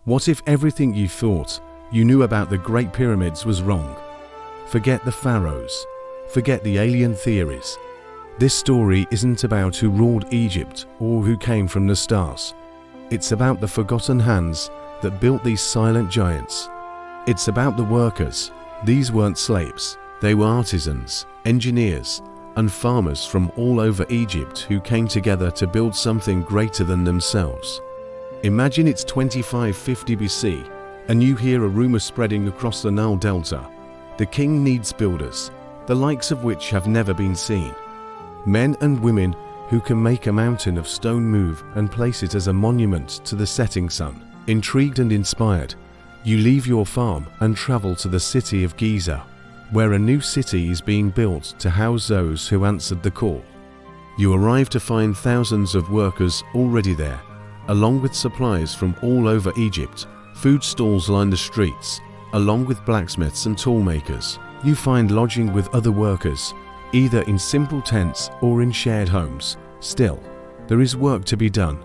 What if everything you thought you knew about the Great Pyramids was wrong? Forget the pharaohs. Forget the alien theories. This story isn't about who ruled Egypt or who came from the stars. It's about the forgotten hands that built these silent giants. It's about the workers. These weren't slaves. They were artisans, engineers, and farmers from all over Egypt who came together to build something greater than themselves. Imagine it's 2550 BC, and you hear a rumor spreading across the Nile Delta. The king needs builders, the likes of which have never been seen. Men and women who can make a mountain of stone move and place it as a monument to the setting sun. Intrigued and inspired, you leave your farm and travel to the city of Giza, where a new city is being built to house those who answered the call. You arrive to find thousands of workers already there, along with supplies from all over Egypt. Food stalls line the streets, along with blacksmiths and tool makers. You find lodging with other workers, either in simple tents or in shared homes. Still, there is work to be done.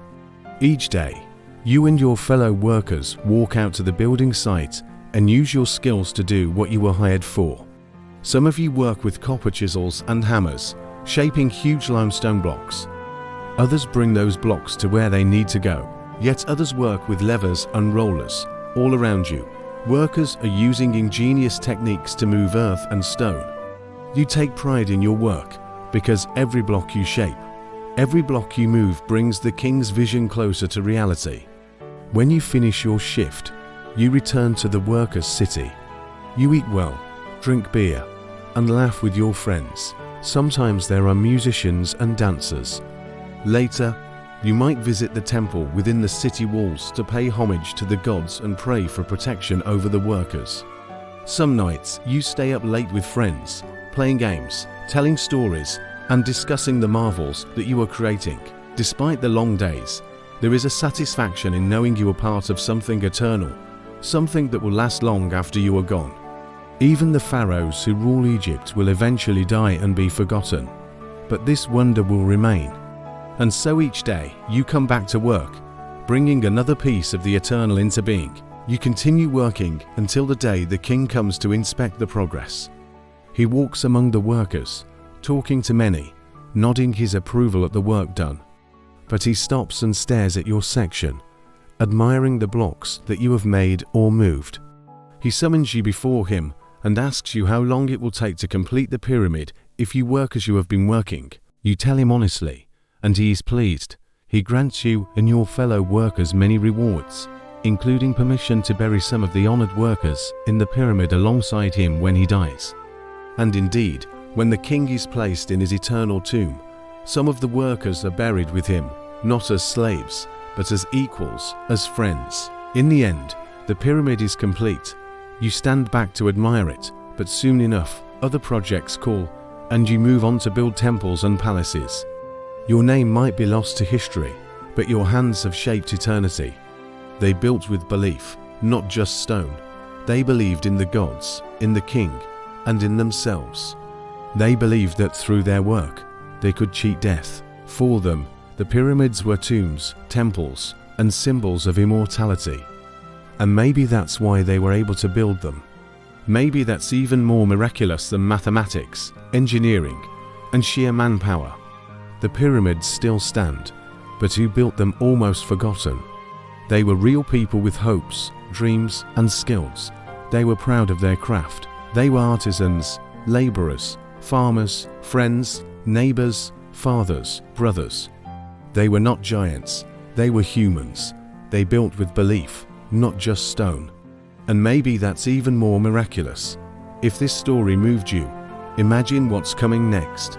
Each day, you and your fellow workers walk out to the building site and use your skills to do what you were hired for. Some of you work with copper chisels and hammers, shaping huge limestone blocks. Others bring those blocks to where they need to go. Yet others work with levers and rollers. All around you, workers are using ingenious techniques to move earth and stone. You take pride in your work because every block you shape, every block you move brings the king's vision closer to reality. When you finish your shift, you return to the workers' city. You eat well, drink beer, and laugh with your friends. Sometimes there are musicians and dancers. Later, you might visit the temple within the city walls to pay homage to the gods and pray for protection over the workers. Some nights, you stay up late with friends, playing games, telling stories, and discussing the marvels that you are creating. Despite the long days, there is a satisfaction in knowing you are part of something eternal, something that will last long after you are gone. Even the pharaohs who rule Egypt will eventually die and be forgotten, but this wonder will remain. And so each day, you come back to work, bringing another piece of the eternal into being. You continue working until the day the king comes to inspect the progress. He walks among the workers, talking to many, nodding his approval at the work done. But he stops and stares at your section, admiring the blocks that you have made or moved. He summons you before him and asks you how long it will take to complete the pyramid if you work as you have been working. You tell him honestly, and he is pleased. He grants you and your fellow workers many rewards, including permission to bury some of the honored workers in the pyramid alongside him when he dies. And indeed, when the king is placed in his eternal tomb, some of the workers are buried with him, not as slaves, but as equals, as friends. In the end, the pyramid is complete. You stand back to admire it, but soon enough, other projects call, and you move on to build temples and palaces. Your name might be lost to history, but your hands have shaped eternity. They built with belief, not just stone. They believed in the gods, in the king, and in themselves. They believed that through their work, they could cheat death. For them, the pyramids were tombs, temples, and symbols of immortality. And maybe that's why they were able to build them. Maybe that's even more miraculous than mathematics, engineering, and sheer manpower. The pyramids still stand, but who built them almost forgotten. They were real people with hopes, dreams, and skills. They were proud of their craft. They were artisans, laborers, farmers, friends, neighbors, fathers, brothers. They were not giants, they were humans. They built with belief, not just stone. And maybe that's even more miraculous. If this story moved you, imagine what's coming next.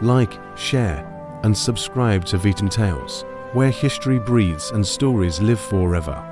Like, share, and subscribe to VTMTales, where history breathes and stories live forever.